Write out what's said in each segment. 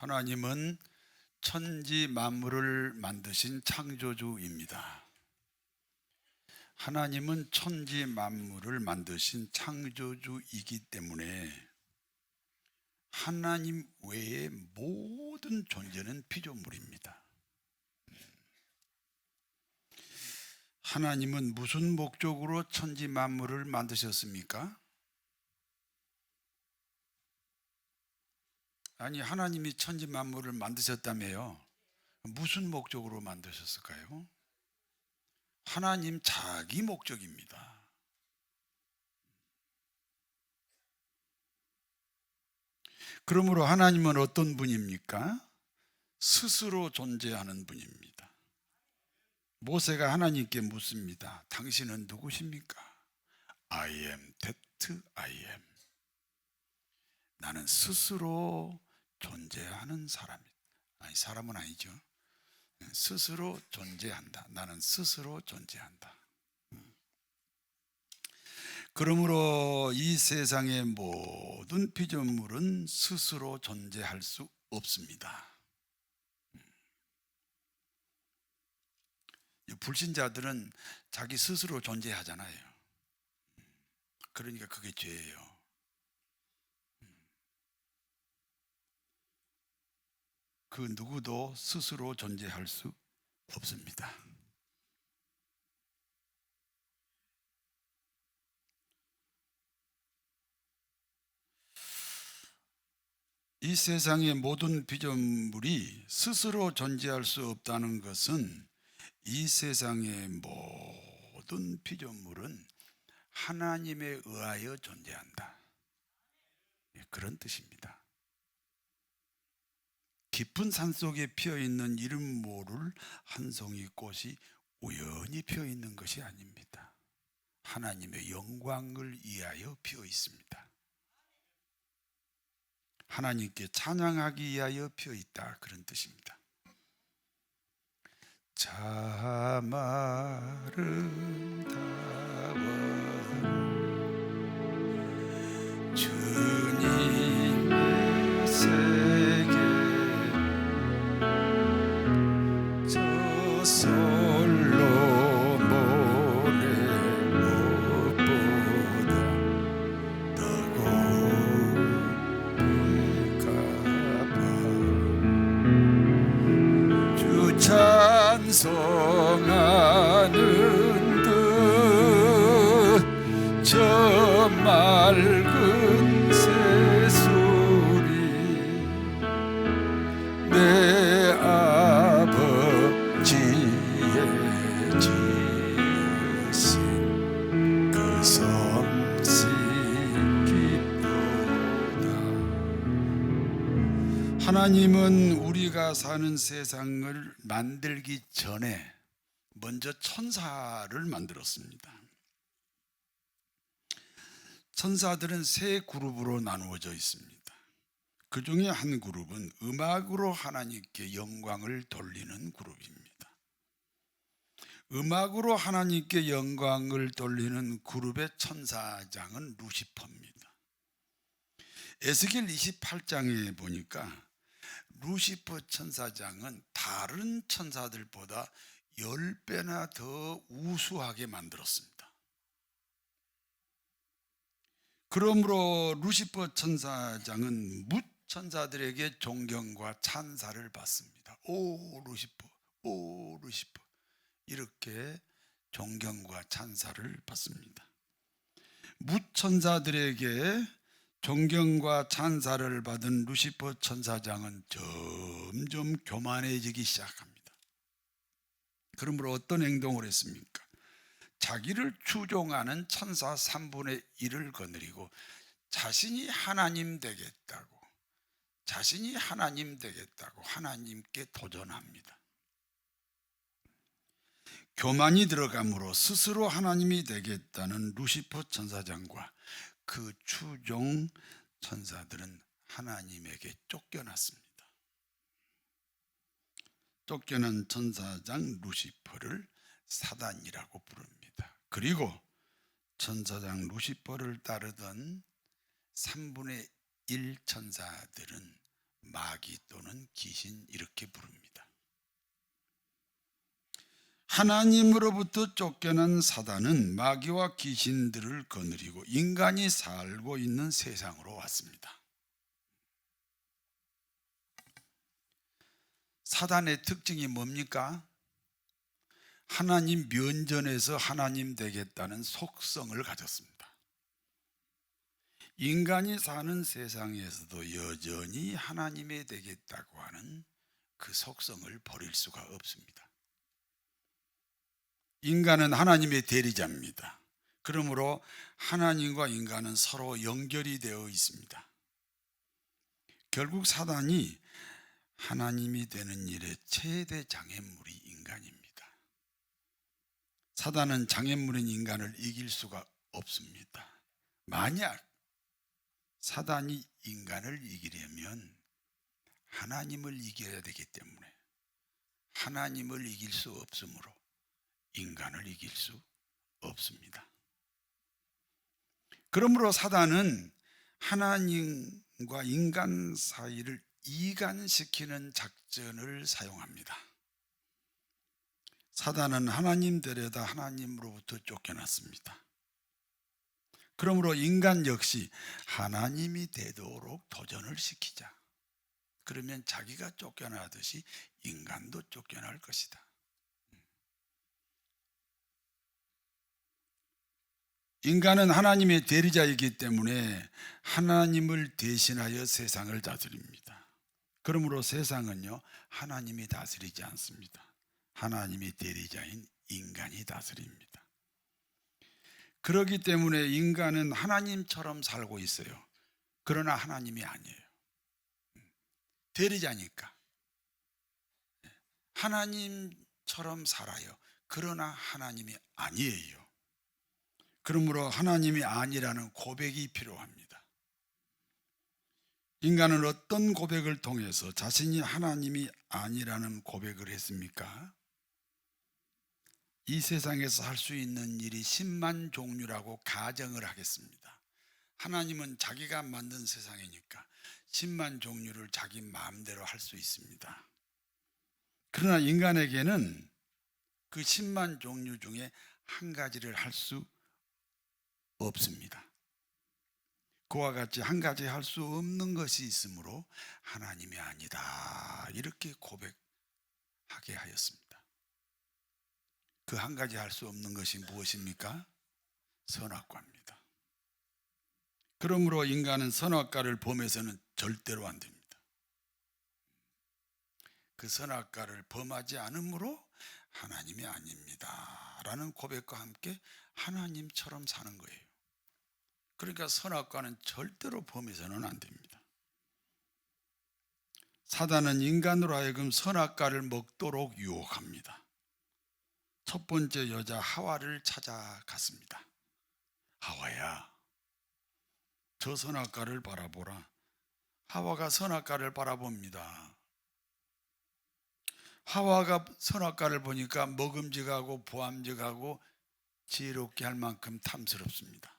하나님은 천지 만물을 만드신 창조주입니다. 하나님은 천지 만물을 만드신 창조주이기 때문에 하나님 외의 모든 존재는 피조물입니다. 하나님은 무슨 목적으로 천지 만물을 만드셨습니까? 아니, 하나님이 천지 만물을 만드셨다며요. 무슨 목적으로 만드셨을까요? 하나님 자기 목적입니다. 그러므로 하나님은 어떤 분입니까? 스스로 존재하는 분입니다. 모세가 하나님께 묻습니다. 당신은 누구십니까? I am that I am. 나는 스스로 존재하는 사람이다. 아니, 사람은 아니죠. 스스로 존재한다. 나는 스스로 존재한다. 그러므로 이 세상의 모든 피조물은 스스로 존재할 수 없습니다. 불신자들은 자기 스스로 존재하잖아요. 그러니까 그게 죄예요. 그 누구도 스스로 존재할 수 없습니다. 이 세상의 모든 피조물이 스스로 존재할 수 없다는 것은 이 세상의 모든 피조물은 하나님에 의하여 존재한다. 그런 뜻입니다. 깊은 산속에 피어있는 이름 모를 한 송이 꽃이 우연히 피어있는 것이 아닙니다. 하나님의 영광을 위하여 피어 있습니다. 하나님께 찬양하기 위하여 피어 있다, 그런 뜻입니다. 참 아름다워 주님의 세계 저 솔로몬의 옷보다 더 고운가 봐. 주 찬송하는 듯 저 맑은 새소리 내 아버지의 지으신 그 섬씨 깊도다. 하나님은 우리가 사는 세상을 만들기 전에 먼저 천사를 만들었습니다. 천사들은 세 그룹으로 나누어져 있습니다. 그 중에 한 그룹은 음악으로 하나님께 영광을 돌리는 그룹입니다. 음악으로 하나님께 영광을 돌리는 그룹의 천사장은 루시퍼입니다. 에스겔 28장에 보니까 루시퍼 천사장은 다른 천사들보다 10배나 더 우수하게 만들었습니다. 그러므로 루시퍼 천사장은 뭇 천사들에게 존경과 찬사를 받습니다. 오 루시퍼, 오 루시퍼, 이렇게 존경과 찬사를 받습니다. 뭇 천사들에게 존경과 찬사를 받은 루시퍼 천사장은 점점 교만해지기 시작합니다. 그러므로 어떤 행동을 했습니까? 자기를 추종하는 천사 3분의 1을 거느리고 자신이 하나님 되겠다고 하나님께 도전합니다. 교만이 들어감으로 스스로 하나님이 되겠다는 루시퍼 천사장과 그 추종 천사들은 하나님에게 쫓겨났습니다. 쫓겨난 천사장 루시퍼를 사단이라고 부릅니다. 그리고 천사장 루시퍼를 따르던 3분의 1 천사들은 마귀 또는 귀신 이렇게 부릅니다. 하나님으로부터 쫓겨난 사단은 마귀와 귀신들을 거느리고 인간이 살고 있는 세상으로 왔습니다. 사단의 특징이 뭡니까? 하나님 면전에서 하나님 되겠다는 속성을 가졌습니다. 인간이 사는 세상에서도 여전히 하나님이 되겠다고 하는 그 속성을 버릴 수가 없습니다. 인간은 하나님의 대리자입니다. 그러므로 하나님과 인간은 서로 연결이 되어 있습니다. 결국 사단이 하나님이 되는 일의 최대 장애물이 인간입니다. 사단은 장애물인 인간을 이길 수가 없습니다. 만약 사단이 인간을 이기려면 하나님을 이겨야 되기 때문에 하나님을 이길 수 없으므로 인간을 이길 수 없습니다. 그러므로 사단은 하나님과 인간 사이를 이간시키는 작전을 사용합니다. 사단은 하나님 되려다 하나님으로부터 쫓겨났습니다. 그러므로 인간 역시 하나님이 되도록 도전을 시키자. 그러면 자기가 쫓겨나듯이 인간도 쫓겨날 것이다. 인간은 하나님의 대리자이기 때문에 하나님을 대신하여 세상을 다스립니다. 그러므로 세상은요, 하나님이 다스리지 않습니다. 하나님의 대리자인 인간이 다스립니다. 그렇기 때문에 인간은 하나님처럼 살고 있어요. 그러나 하나님이 아니에요. 대리자니까 하나님처럼 살아요. 그러나 하나님이 아니에요. 그러므로 하나님이 아니라는 고백이 필요합니다. 인간은 어떤 고백을 통해서 자신이 하나님이 아니라는 고백을 했습니까? 이 세상에서 할 수 있는 일이 10만 종류라고 가정을 하겠습니다. 하나님은 자기가 만든 세상이니까 10만 종류를 자기 마음대로 할 수 있습니다. 그러나 인간에게는 그 10만 종류 중에 한 가지를 할 수 없습니다. 그와 같이 한 가지 할 수 없는 것이 있으므로 하나님이 아니다 이렇게 고백하게 하였습니다. 그 한 가지 할 수 없는 것이 무엇입니까? 선악과입니다. 그러므로 인간은 선악과를 범해서는 절대로 안 됩니다. 그 선악과를 범하지 않으므로 하나님이 아닙니다 라는 고백과 함께 하나님처럼 사는 거예요. 그러니까 선악과는 절대로 범해서는 안 됩니다. 사단은 인간으로 하여금 선악과를 먹도록 유혹합니다. 첫 번째 여자 하와를 찾아갔습니다. 하와야, 저 선악과를 바라보라. 하와가 선악과를 바라봅니다. 하와가 선악과를 보니까 먹음직하고 보암직하고 지혜롭게 할 만큼 탐스럽습니다.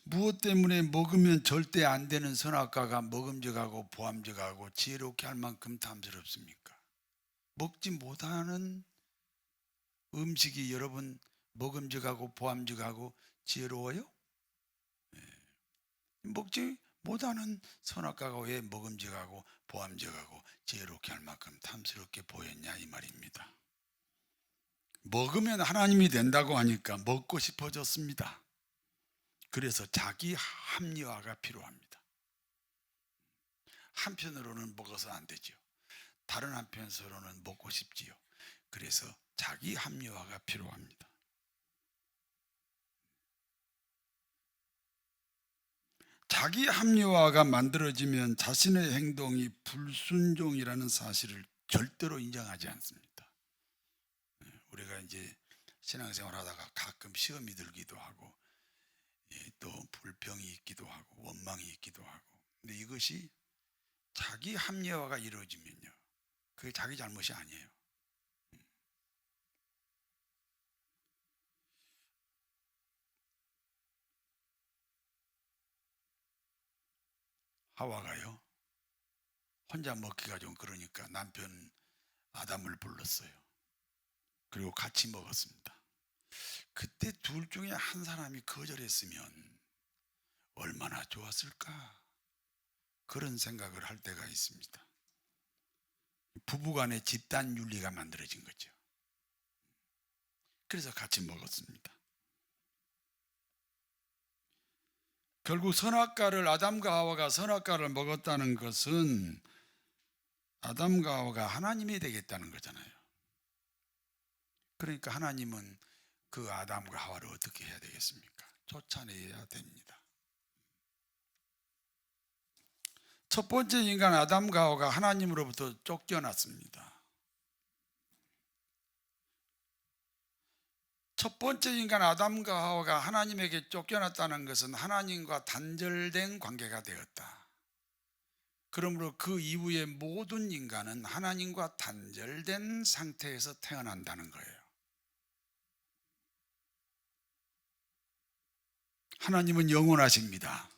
무엇 때문에 먹으면 절대 안 되는 선악과가 먹음직하고 보암직하고 지혜롭게 할 만큼 탐스럽습니까? 먹지 못하는 음식이 여러분 먹음직하고 보암직하고 지혜로워요? 먹지 못하는 선악과가 왜 먹음직하고 보암직하고 지혜롭게 할 만큼 탐스럽게 보였냐 이 말입니다. 먹으면 하나님이 된다고 하니까 먹고 싶어졌습니다. 그래서 자기 합리화가 필요합니다. 한편으로는 먹어서 안 되죠. 다른 한편으로는 먹고 싶지요. 그래서 자기 합리화가 필요합니다. 자기 합리화가 만들어지면 자신의 행동이 불순종이라는 사실을 절대로 인정하지 않습니다. 우리가 이제 신앙생활 하다가 가끔 시험이 들기도 하고 또 불평이 있기도 하고 원망이 있기도 하고, 근데 이것이 자기 합리화가 이루어지면요, 그게 자기 잘못이 아니에요. 하와가요 혼자 먹기가 좀 그러니까 남편 아담을 불렀어요. 그리고 같이 먹었습니다. 그때 둘 중에 한 사람이 거절했으면 얼마나 좋았을까, 그런 생각을 할 때가 있습니다. 부부간의 집단 윤리가 만들어진 거죠. 그래서 같이 먹었습니다. 결국 선악과를, 아담과 하와가 선악과를 먹었다는 것은 아담과 하와가 하나님이 되겠다는 거잖아요. 그러니까 하나님은 그 아담과 하와를 어떻게 해야 되겠습니까? 쫓아내야 됩니다. 첫 번째 인간 아담과 하와가 하나님으로부터 쫓겨났습니다. 첫 번째 인간 아담과 하와가 하나님에게 쫓겨났다는 것은 하나님과 단절된 관계가 되었다. 그러므로 그 이후에 모든 인간은 하나님과 단절된 상태에서 태어난다는 거예요. 하나님은 영원하십니다.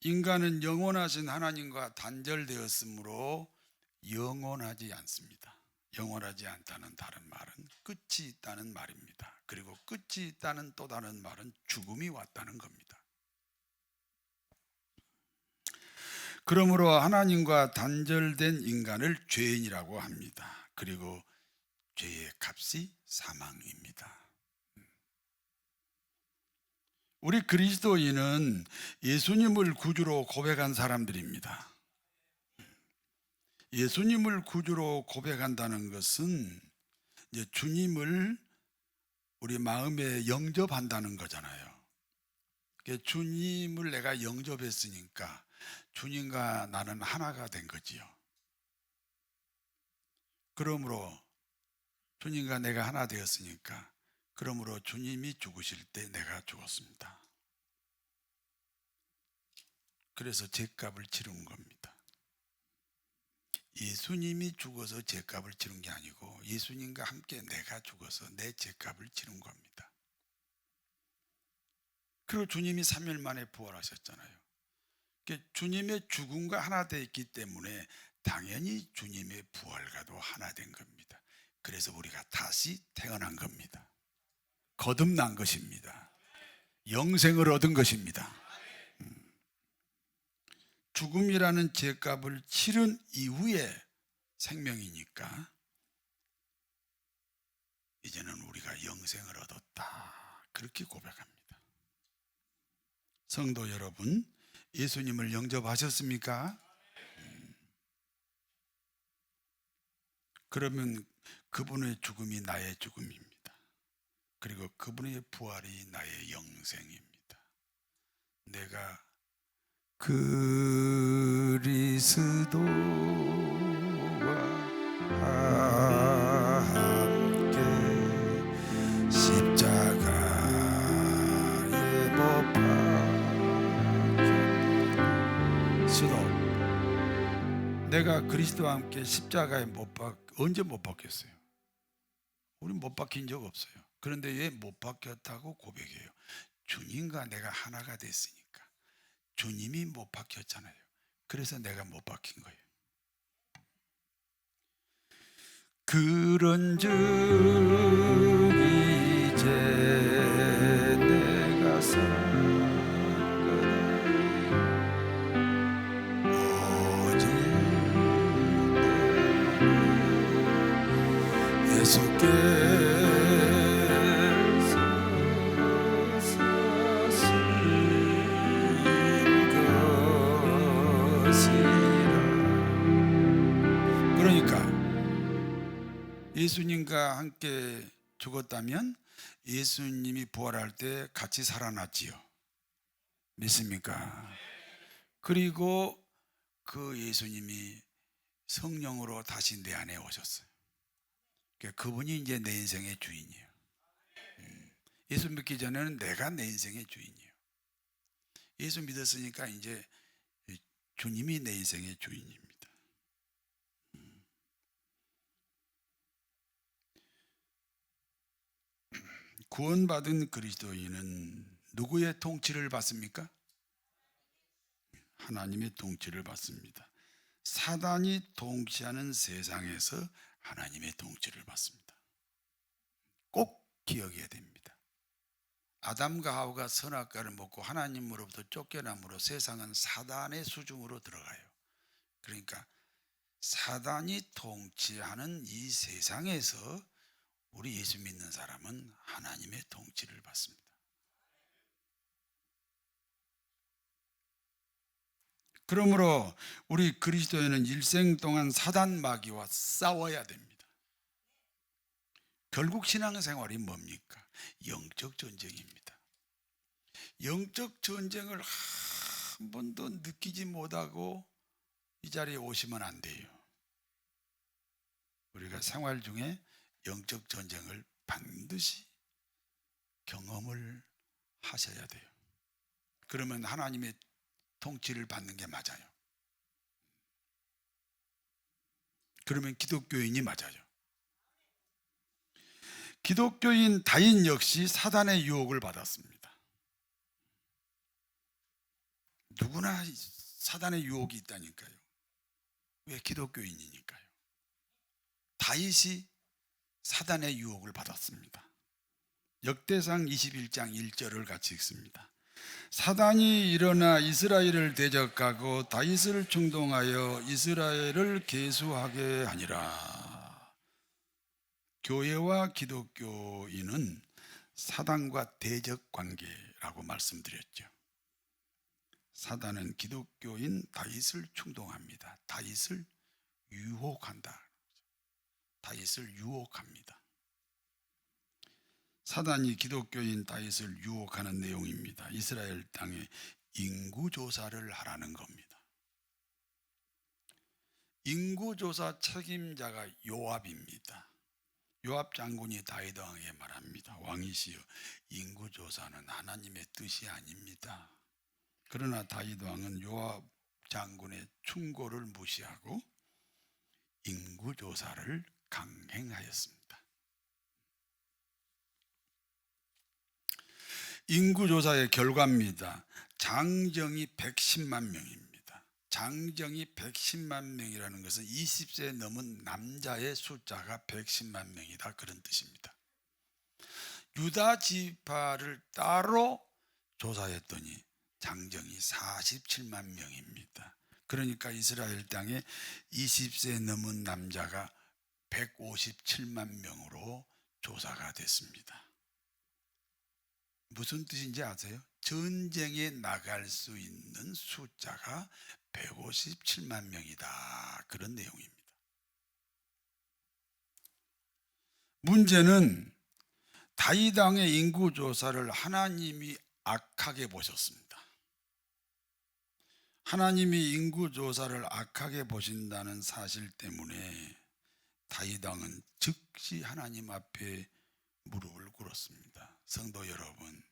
인간은 영원하신 하나님과 단절되었으므로 영원하지 않습니다. 영원하지 않다는 다른 말은 끝이 있다는 말입니다. 그리고 끝이 있다는 또 다른 말은 죽음이 왔다는 겁니다. 그러므로 하나님과 단절된 인간을 죄인이라고 합니다. 그리고 죄의 값이 사망입니다. 우리 그리스도인은 예수님을 구주로 고백한 사람들입니다. 예수님을 구주로 고백한다는 것은 이제 주님을 우리 마음에 영접한다는 거잖아요. 주님을 내가 영접했으니까 주님과 나는 하나가 된 거지요. 그러므로 주님과 내가 하나 되었으니까, 그러므로 주님이 죽으실 때 내가 죽었습니다. 그래서 죄값을 치른 겁니다. 예수님이 죽어서 죄값을 치른 게 아니고 예수님과 함께 내가 죽어서 내 죄값을 치른 겁니다. 그리고 주님이 3일 만에 부활하셨잖아요. 주님의 죽음과 하나 되어 있기 때문에 당연히 주님의 부활과도 하나 된 겁니다. 그래서 우리가 다시 태어난 겁니다. 거듭난 것입니다. 영생을 얻은 것입니다. 죽음이라는 죄값을 치른 이후에 생명이니까 이제는 우리가 영생을 얻었다, 그렇게 고백합니다. 성도 여러분, 예수님을 영접하셨습니까? 그러면 그분의 죽음이 나의 죽음입니다. 그리고 그분의 부활이 나의 영생입니다. 내가 그리스도와 함께 십자가에 못 박혀. 내가 그리스도와 함께 십자가에 언제 못 박혔어요? 우린 못 박힌 적 없어요. 그런데 왜 못 박혔다고 고백해요? 주님과 내가 하나가 됐으니까. 주님이 못 박혔잖아요. 그래서 내가 못 박힌 거예요. 그런즉 이제 내가 살거나 오직 예수께서 사신 것이라. 그러니까 예수님과 함께 죽었다면 예수님이 부활할 때 같이 살아났지요. 믿습니까? 그리고 그 예수님이 성령으로 다시 내 안에 오셨어요. 그분이 이제 내 인생의 주인이에요. 예수 믿기 전에는 내가 내 인생의 주인이에요. 예수 믿었으니까 이제 주님이 내 인생의 주인입니다. 구원받은 그리스도인은 누구의 통치를 받습니까? 하나님의 통치를 받습니다. 사단이 통치하는 세상에서 하나님의 통치를 받습니다. 꼭 기억해야 됩니다. 아담과 하와가 선악과를 먹고 하나님으로부터 쫓겨남으로 세상은 사단의 수중으로 들어가요. 그러니까 사단이 통치하는 이 세상에서 우리 예수 믿는 사람은 하나님의 통치를 받습니다. 그러므로 우리 그리스도인은 일생 동안 사단 마귀와 싸워야 됩니다. 결국 신앙생활이 뭡니까? 영적 전쟁입니다. 영적 전쟁을 한 번도 느끼지 못하고 이 자리에 오시면 안 돼요. 우리가 생활 중에 영적 전쟁을 반드시 경험을 하셔야 돼요. 그러면 하나님의 통치를 받는 게 맞아요. 그러면 기독교인이 맞아요. 기독교인 다인 역시 사단의 유혹을 받았습니다. 누구나 사단의 유혹이 있다니까요. 왜? 기독교인이니까요. 다윗이 사단의 유혹을 받았습니다. 역대상 21장 1절을 같이 읽습니다. 사단이 일어나 이스라엘을 대적하고 다윗을 충동하여 이스라엘을 계수하게 하니라. 교회와 기독교인은 사단과 대적 관계라고 말씀드렸죠. 사단은 기독교인 다윗을 충동합니다. 다윗을 유혹한다. 다윗을 유혹합니다. 사단이 기독교인 다윗을 유혹하는 내용입니다. 이스라엘 땅에 인구조사를 하라는 겁니다. 인구조사 책임자가 요압입니다. 요압 장군이 다윗 왕에게 말합니다. 왕이시여, 인구조사는 하나님의 뜻이 아닙니다. 그러나 다윗 왕은 요압 장군의 충고를 무시하고 인구조사를 강행하였습니다. 인구조사의 결과입니다. 장정이 110만 명입니다. 장정이 110만 명이라는 것은 20세 넘은 남자의 숫자가 110만 명이다, 그런 뜻입니다. 유다 지파를 따로 조사했더니 장정이 47만 명입니다. 그러니까 이스라엘 땅에 20세 넘은 남자가 157만 명으로 조사가 됐습니다. 무슨 뜻인지 아세요? 전쟁에 나갈 수 있는 숫자가 157만 명이다, 그런 내용입니다. 문제는 다윗 왕의 인구조사를 하나님이 악하게 보셨습니다. 하나님이 인구조사를 악하게 보신다는 사실 때문에 다윗 왕은 즉시 하나님 앞에 무릎을 꿇었습니다. 성도 여러분,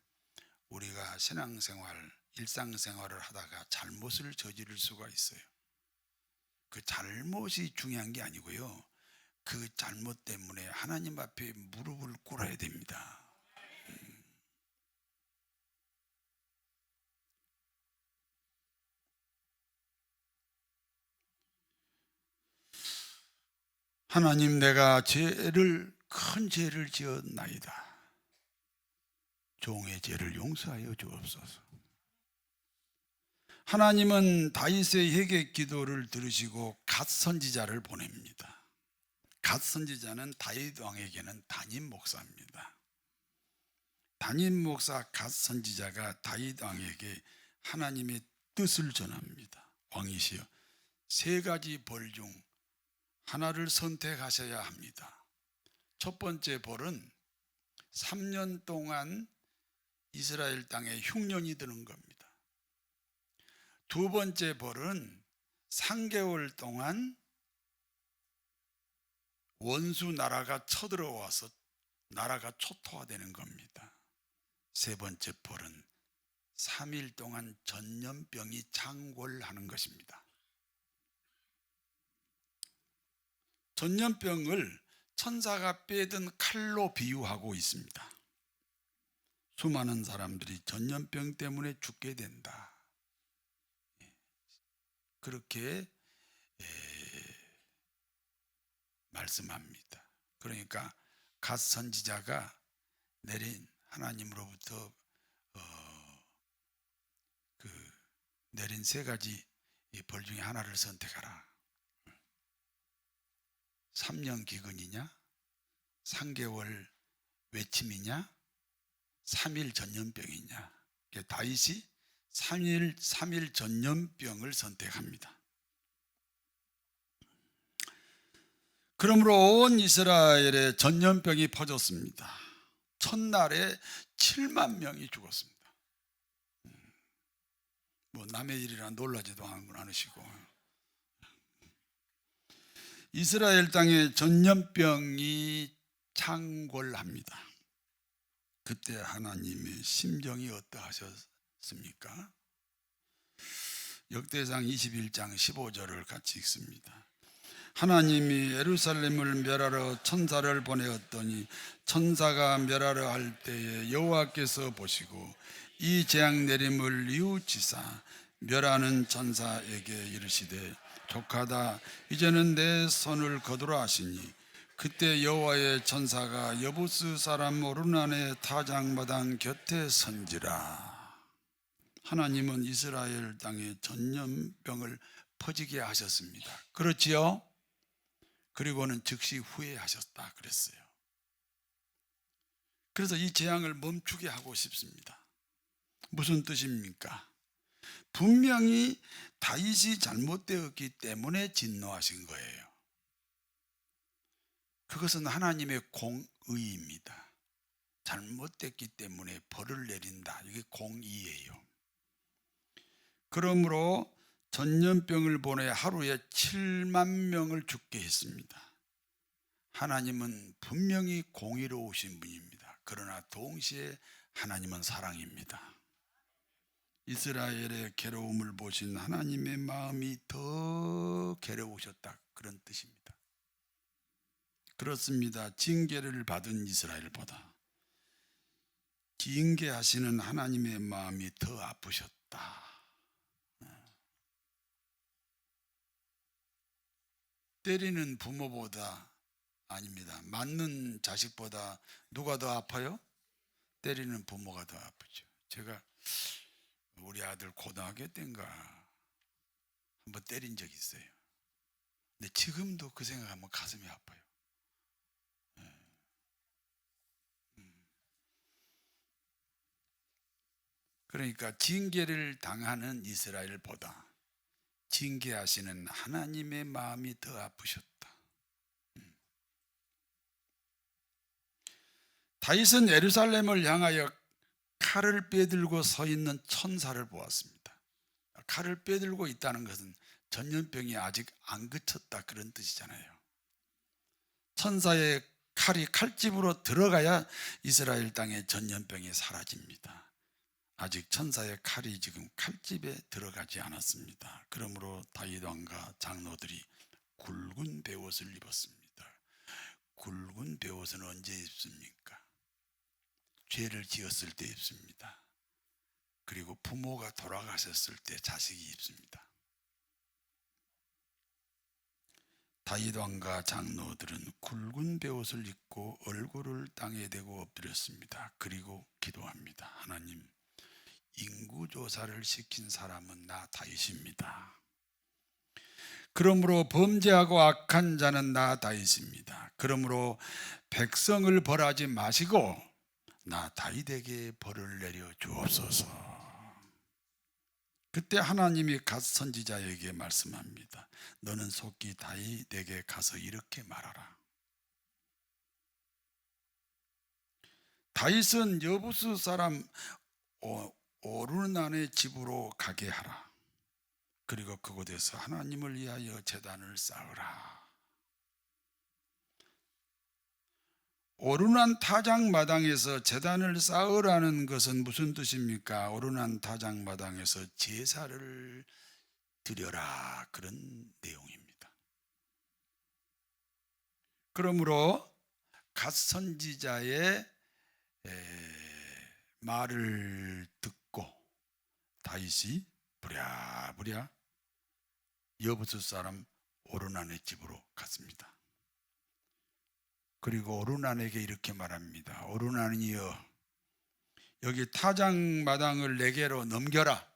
우리가 신앙생활, 일상생활을 하다가 잘못을 저지를 수가 있어요. 그 잘못이 중요한 게 아니고요, 그 잘못 때문에 하나님 앞에 무릎을 꿇어야 됩니다. 하나님, 내가 큰 죄를 지었나이다. 종의 죄를 용서하여 주옵소서. 하나님은 다윗의 회개 기도를 들으시고 갓 선지자를 보냅니다. 갓 선지자는 다윗 왕에게는 담임 목사입니다. 담임 목사 갓 선지자가 다윗 왕에게 하나님의 뜻을 전합니다. 왕이시여, 3가지 벌 중 하나를 선택하셔야 합니다. 첫 번째 벌은 3년 동안 이스라엘 땅에 흉년이 드는 겁니다. 두 번째 벌은 3개월 동안 원수 나라가 쳐들어와서 나라가 초토화되는 겁니다. 세 번째 벌은 3일 동안 전염병이 창궐하는 것입니다. 전염병을 천사가 빼든 칼로 비유하고 있습니다. 수많은 사람들이 전염병 때문에 죽게 된다. 그렇게 말씀합니다. 그러니까 갓 선지자가 내린 하나님으로부터 내린 세 가지 벌 중에 하나를 선택하라. 3년 기근이냐, 3개월 외침이냐, 3일 전염병이냐. 다윗이 3일 전염병을 선택합니다. 그러므로 온 이스라엘에 전염병이 퍼졌습니다. 첫날에 7만 명이 죽었습니다. 뭐 남의 일이라 놀라지도 않으시고, 이스라엘 땅에 전염병이 창궐합니다. 그때 하나님의 심정이 어떠하셨습니까? 역대상 21장 15절을 같이 읽습니다. 하나님이 예루살렘을 멸하러 천사를 보내었더니 천사가 멸하러 할 때에 여호와께서 보시고 이 재앙 내림을 뉘우치사 멸하는 천사에게 이르시되 족하다, 이제는 내 손을 거두라 하시니 그때 여호와의 천사가 여부스 사람 오르난의 타작마당 곁에 선지라. 하나님은 이스라엘 땅에 전염병을 퍼지게 하셨습니다. 그렇지요? 그리고는 즉시 후회하셨다 그랬어요. 그래서 이 재앙을 멈추게 하고 싶습니다. 무슨 뜻입니까? 분명히 다윗이 잘못되었기 때문에 진노하신 거예요. 그것은 하나님의 공의입니다. 잘못됐기 때문에 벌을 내린다. 이게 공의예요. 그러므로 전염병을 보내 하루에 7만 명을 죽게 했습니다. 하나님은 분명히 공의로우신 분입니다. 그러나 동시에 하나님은 사랑입니다. 이스라엘의 괴로움을 보신 하나님의 마음이 더 괴로우셨다, 그런 뜻입니다. 그렇습니다. 징계를 받은 이스라엘보다 징계하시는 하나님의 마음이 더 아프셨다. 때리는 부모보다, 아닙니다, 맞는 자식보다 누가 더 아파요? 때리는 부모가 더 아프죠. 제가 우리 아들 고등학교 때인가 한번 때린 적이 있어요. 근데 지금도 그 생각하면 가슴이 아파요. 그러니까 징계를 당하는 이스라엘보다 징계하시는 하나님의 마음이 더 아프셨다. 다윗은 예루살렘을 향하여 칼을 빼들고 서 있는 천사를 보았습니다. 칼을 빼들고 있다는 것은 전염병이 아직 안 그쳤다, 그런 뜻이잖아요. 천사의 칼이 칼집으로 들어가야 이스라엘 땅의 전염병이 사라집니다. 아직 천사의 칼이 지금 칼집에 들어가지 않았습니다. 그러므로 다윗 왕과 장로들이 굵은 베옷을 입었습니다. 굵은 베옷은 언제 입습니까? 죄를 지었을 때 입습니다. 그리고 부모가 돌아가셨을 때 자식이 입습니다. 다윗 왕과 장로들은 굵은 베옷을 입고 얼굴을 땅에 대고 엎드렸습니다. 그리고 기도합니다. 하나님, 인구조사를 시킨 사람은 나 다윗입니다. 그러므로 범죄하고 악한 자는 나 다윗입니다. 그러므로 백성을 벌하지 마시고 나 다윗에게 벌을 내려 주옵소서. 그때 하나님이 갓 선지자에게 말씀합니다. 너는 속히 다윗에게 가서 이렇게 말하라. 다윗은 여부스 사람 오르난의 집으로 가게 하라. 그리고 그곳에서 하나님을 위하여 제단을 쌓으라. 오르난 타작마당에서 제단을 쌓으라는 것은 무슨 뜻입니까? 오르난 타작마당에서 제사를 드려라, 그런 내용입니다. 그러므로 갓 선지자의 말을 듣고 다윗이 부랴부랴 여부스 사람 오르난의 집으로 갔습니다. 그리고 오르난에게 이렇게 말합니다. 오르난이여, 여기 타작 마당을 내게로 넘겨라.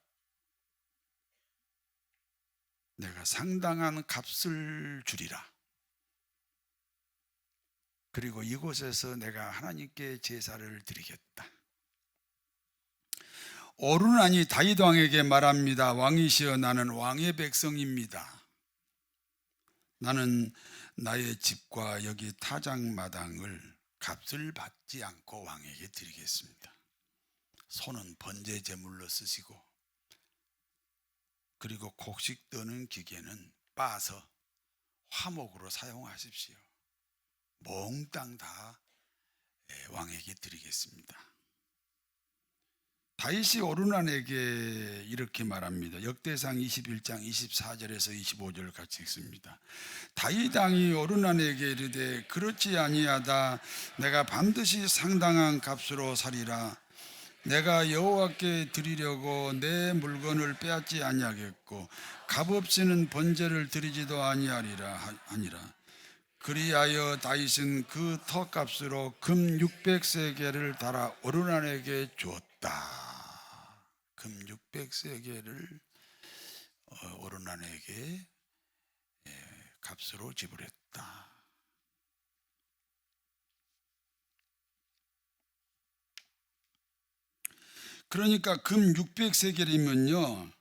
내가 상당한 값을 주리라. 그리고 이곳에서 내가 하나님께 제사를 드리겠다. 오르난이 다윗 왕에게 말합니다. 왕이시여, 나는 왕의 백성입니다. 나는 나의 집과 여기 타작 마당을 값을 받지 않고 왕에게 드리겠습니다. 손은 번제 제물로 쓰시고, 그리고 곡식 떠는 기계는 빻아서 화목으로 사용하십시오. 몽땅 다 왕에게 드리겠습니다. 다윗이 오르난에게 이렇게 말합니다. 역대상 21장 24절에서 25절 같이 읽습니다. 다윗 왕이 오르난에게 이르되 그렇지 아니하다. 내가 반드시 상당한 값으로 사리라. 내가 여호와께 드리려고 내 물건을 빼앗지 아니하겠고 값없이는 번제를 드리지도 아니하리라. 그리하여 다윗은 그 터값으로 금 600세겔을 달아 오르난에게 주었다. 금 600세겔을 오르난에게 값으로 지불했다. 그러니까 금 600세겔이면요,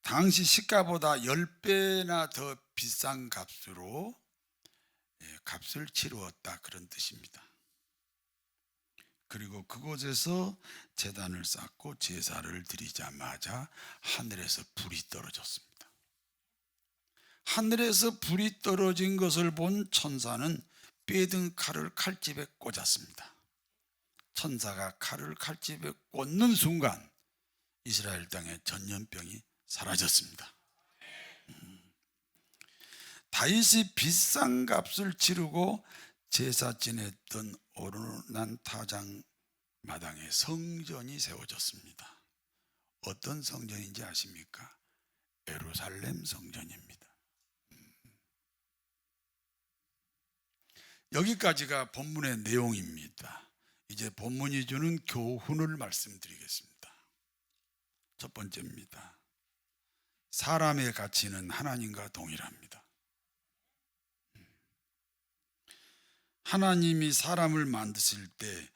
당시 시가보다 10배나 더 비싼 값으로 값을 치루었다, 그런 뜻입니다. 그리고 그곳에서 제단을 쌓고 제사를 드리자마자 하늘에서 불이 떨어졌습니다. 하늘에서 불이 떨어진 것을 본 천사는 빼든 칼을 칼집에 꽂았습니다. 천사가 칼을 칼집에 꽂는 순간 이스라엘 땅의 전염병이 사라졌습니다. 다윗이 비싼 값을 치르고 제사 지냈던 오르난 타작 마당에 성전이 세워졌습니다. 어떤 성전인지 아십니까? 예루살렘 성전입니다. 여기까지가 본문의 내용입니다. 이제 본문이 주는 교훈을 말씀드리겠습니다. 첫 번째입니다. 사람의 가치는 하나님과 동일합니다. 하나님이 사람을 만드실 때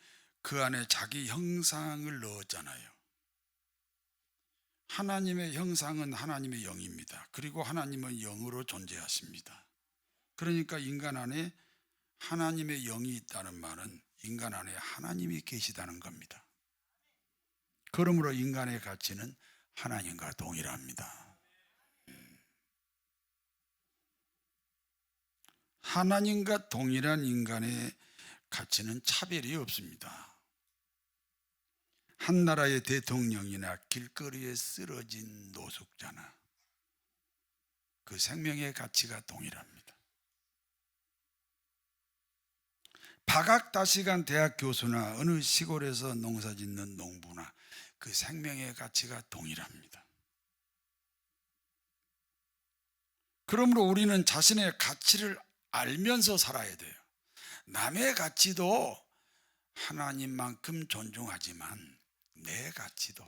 그 안에 자기 형상을 넣었잖아요. 하나님의 형상은 하나님의 영입니다. 그리고 하나님은 영으로 존재하십니다. 그러니까 인간 안에 하나님의 영이 있다는 말은 인간 안에 하나님이 계시다는 겁니다. 그러므로 인간의 가치는 하나님과 동일합니다. 하나님과 동일한 인간의 가치는 차별이 없습니다. 한 나라의 대통령이나 길거리에 쓰러진 노숙자나 그 생명의 가치가 동일합니다. 박학다식한 대학 교수나 어느 시골에서 농사짓는 농부나 그 생명의 가치가 동일합니다. 그러므로 우리는 자신의 가치를 알면서 살아야 돼요. 남의 가치도 하나님만큼 존중하지만 내 가치도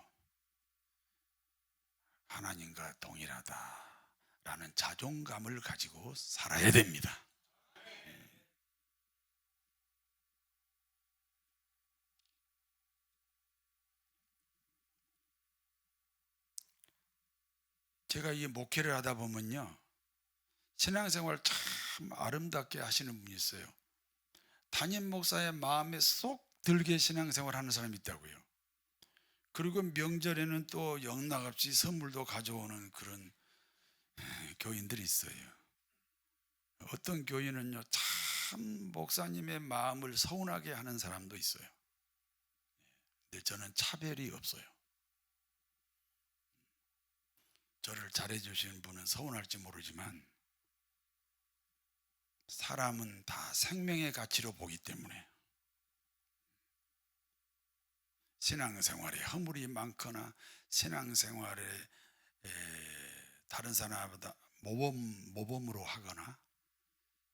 하나님과 동일하다라는 자존감을 가지고 살아야 됩니다. 제가 이 목회를 하다 보면요, 신앙생활 참 아름답게 하시는 분이 있어요. 담임 목사의 마음에 쏙 들게 신앙생활 하는 사람이 있다고요. 그리고 명절에는 또 영락없이 선물도 가져오는 그런 교인들이 있어요. 어떤 교인은요, 참 목사님의 마음을 서운하게 하는 사람도 있어요. 근데 저는 차별이 없어요. 저를 잘해주시는 분은 서운할지 모르지만 사람은 다 생명의 가치로 보기 때문에 신앙생활에 허물이 많거나 신앙생활에 다른 사람보다 모범으로 하거나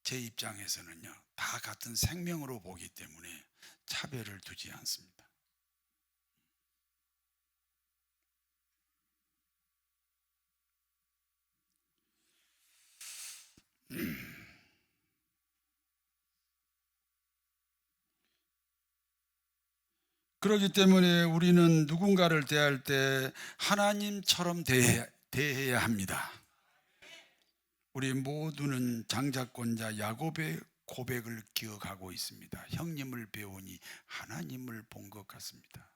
제 입장에서는요, 다 같은 생명으로 보기 때문에 차별을 두지 않습니다. 그렇기 때문에 우리는 누군가를 대할 때 하나님처럼 대해야 합니다. 우리 모두는 장자권자 야곱의 고백을 기억하고 있습니다. 형님을 배우니 하나님을 본 것 같습니다.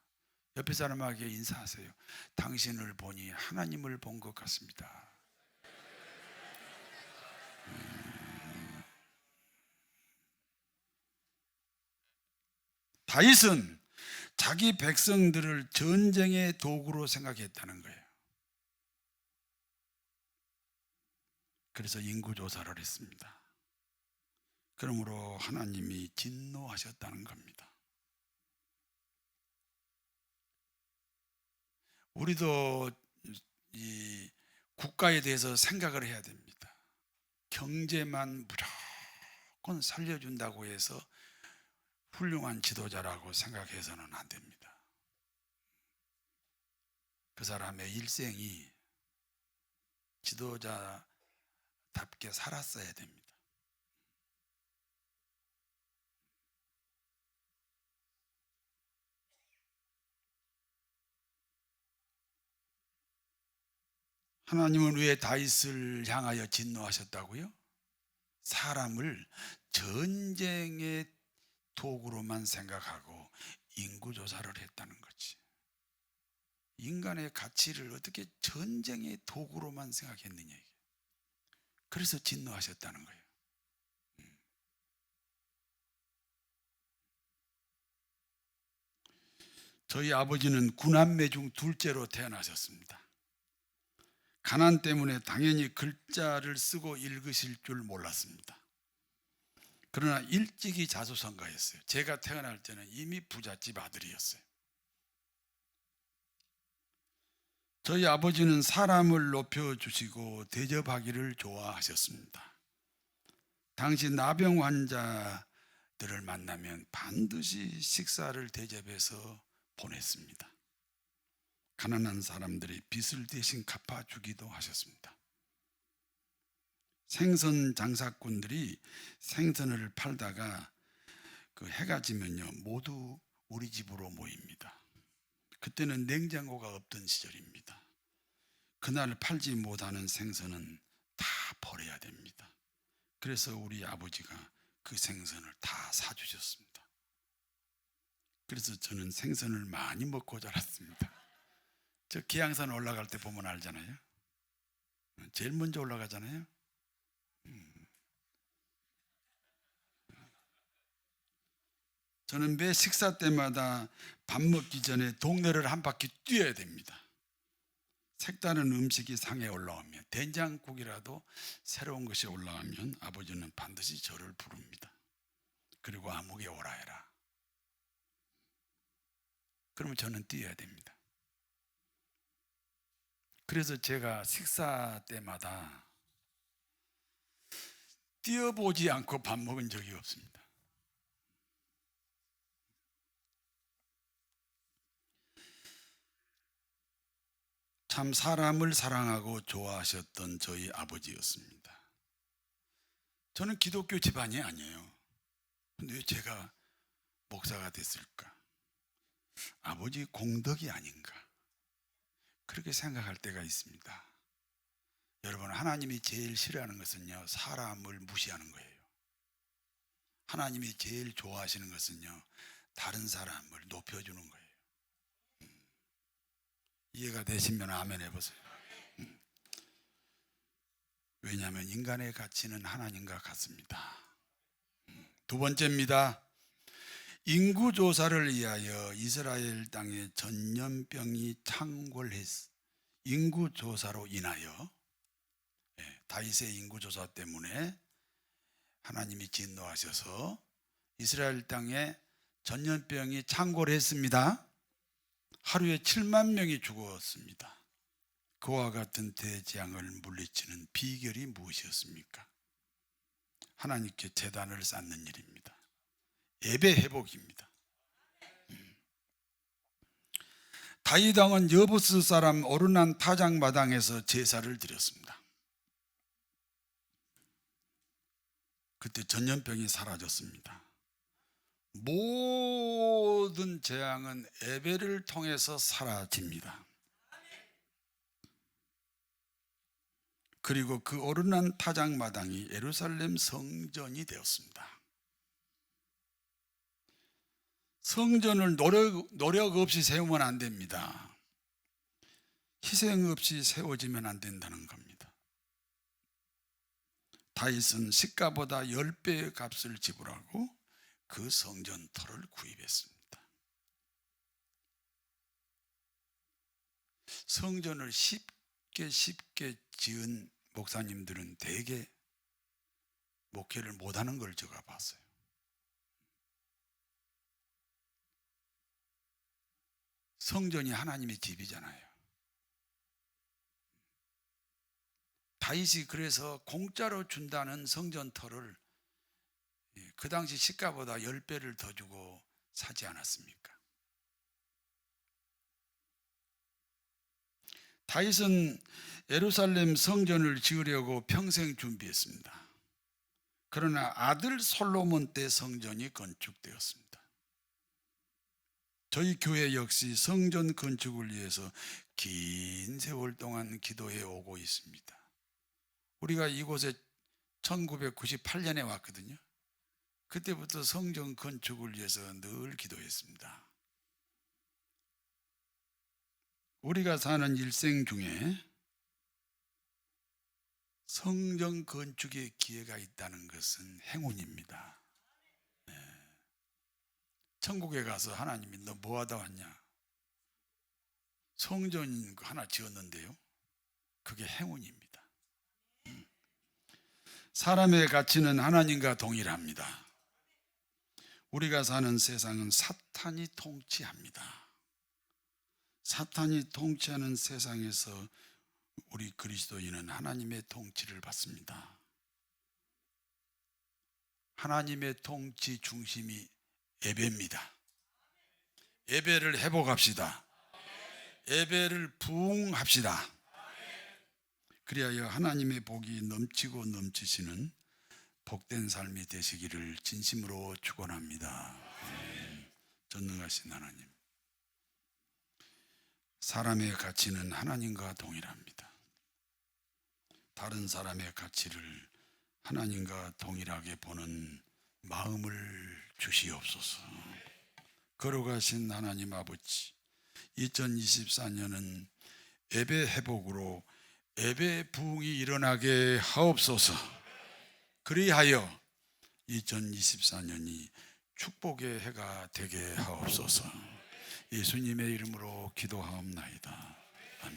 옆에 사람에게 인사하세요. 당신을 보니 하나님을 본 것 같습니다. 다윗은 자기 백성들을 전쟁의 도구로 생각했다는 거예요. 그래서 인구조사를 했습니다. 그러므로 하나님이 진노하셨다는 겁니다. 우리도 이 국가에 대해서 생각을 해야 됩니다. 경제만 무조건 살려준다고 해서 훌륭한 지도자라고 생각해서는 안 됩니다. 그 사람의 일생이 지도자답게 살았어야 됩니다. 하나님은 왜 다윗을 향하여 진노하셨다고요? 사람을 전쟁의 도구로만 생각하고 인구조사를 했다는 거지. 인간의 가치를 어떻게 전쟁의 도구로만 생각했느냐. 그래서 진노하셨다는 거예요. 저희 아버지는 구남매 중 둘째로 태어나셨습니다. 가난 때문에 당연히 글자를 쓰고 읽으실 줄 몰랐습니다. 그러나 일찍이 자수성가했어요. 제가 태어날 때는 이미 부잣집 아들이었어요. 저희 아버지는 사람을 높여주시고 대접하기를 좋아하셨습니다. 당시 나병 환자들을 만나면 반드시 식사를 대접해서 보냈습니다. 가난한 사람들의 빚을 대신 갚아주기도 하셨습니다. 생선 장사꾼들이 생선을 팔다가 그 해가 지면요, 모두 우리 집으로 모입니다. 그때는 냉장고가 없던 시절입니다. 그날 팔지 못하는 생선은 다 버려야 됩니다. 그래서 우리 아버지가 그 생선을 다 사주셨습니다. 그래서 저는 생선을 많이 먹고 자랐습니다. 저 기양산 올라갈 때 보면 알잖아요. 제일 먼저 올라가잖아요. 저는 매 식사 때마다 밥 먹기 전에 동네를 한 바퀴 뛰어야 됩니다. 색다른 음식이 상에 올라오면, 된장국이라도 새로운 것이 올라오면 아버지는 반드시 저를 부릅니다. 그리고 아무개 오라 해라. 그러면 저는 뛰어야 됩니다. 그래서 제가 식사 때마다 뛰어보지 않고 밥 먹은 적이 없습니다. 참 사람을 사랑하고 좋아하셨던 저희 아버지였습니다. 저는 기독교 집안이 아니에요. 근데 왜 제가 목사가 됐을까? 아버지 공덕이 아닌가? 그렇게 생각할 때가 있습니다. 여러분, 하나님이 제일 싫어하는 것은요, 사람을 무시하는 거예요. 하나님이 제일 좋아하시는 것은요, 다른 사람을 높여주는 거예요. 이해가 되시면 아멘 해보세요. 왜냐하면 인간의 가치는 하나님과 같습니다. 두 번째입니다. 인구조사를 위하여 이스라엘 땅에 전염병이 창궐했습니다. 인구조사로 인하여, 다윗의 인구조사 때문에 하나님이 진노하셔서 이스라엘 땅에 전염병이 창궐했습니다. 하루에 7만 명이 죽었습니다. 그와 같은 대재앙을 물리치는 비결이 무엇이었습니까? 하나님께 제단을 쌓는 일입니다. 예배 회복입니다. 다윗 왕은 여부스 사람 오르난 타작 마당에서 제사를 드렸습니다. 그때 전염병이 사라졌습니다. 모든 재앙은 예배를 통해서 사라집니다. 그리고 그 오르난 타작 마당이 예루살렘 성전이 되었습니다. 성전을 노력 없이 세우면 안 됩니다. 희생 없이 세워지면 안 된다는 겁니다. 다윗은 시가보다 10배의 값을 지불하고 그 성전터를 구입했습니다. 성전을 쉽게 지은 목사님들은 대개 목회를 못하는 걸 제가 봤어요. 성전이 하나님의 집이잖아요. 다윗이 그래서 공짜로 준다는 성전터를 그 당시 시가보다 10배를 더 주고 사지 않았습니까? 다윗은 예루살렘 성전을 지으려고 평생 준비했습니다. 그러나 아들 솔로몬 때 성전이 건축되었습니다. 저희 교회 역시 성전 건축을 위해서 긴 세월 동안 기도해 오고 있습니다. 우리가 이곳에 1998년에 왔거든요. 그때부터 성전 건축을 위해서 늘 기도했습니다. 우리가 사는 일생 중에 성전 건축의 기회가 있다는 것은 행운입니다. 천국에 가서 하나님이 너 뭐 하다 왔냐? 성전 하나 지었는데요. 그게 행운입니다. 사람의 가치는 하나님과 동일합니다. 우리가 사는 세상은 사탄이 통치합니다. 사탄이 통치하는 세상에서 우리 그리스도인은 하나님의 통치를 받습니다. 하나님의 통치 중심이 예배입니다. 예배를 회복합시다. 예배를 부흥합시다. 그리하여 하나님의 복이 넘치고 넘치시는 복된 삶이 되시기를 진심으로 축원합니다. 전능하신 하나님, 사람의 가치는 하나님과 동일합니다. 다른 사람의 가치를 하나님과 동일하게 보는 마음을 주시옵소서. 걸어가신 하나님 아버지, 2024년은 예배 회복으로 예배 부흥이 일어나게 하옵소서. 그리하여 2024년이 축복의 해가 되게 하옵소서. 예수님의 이름으로 기도하옵나이다.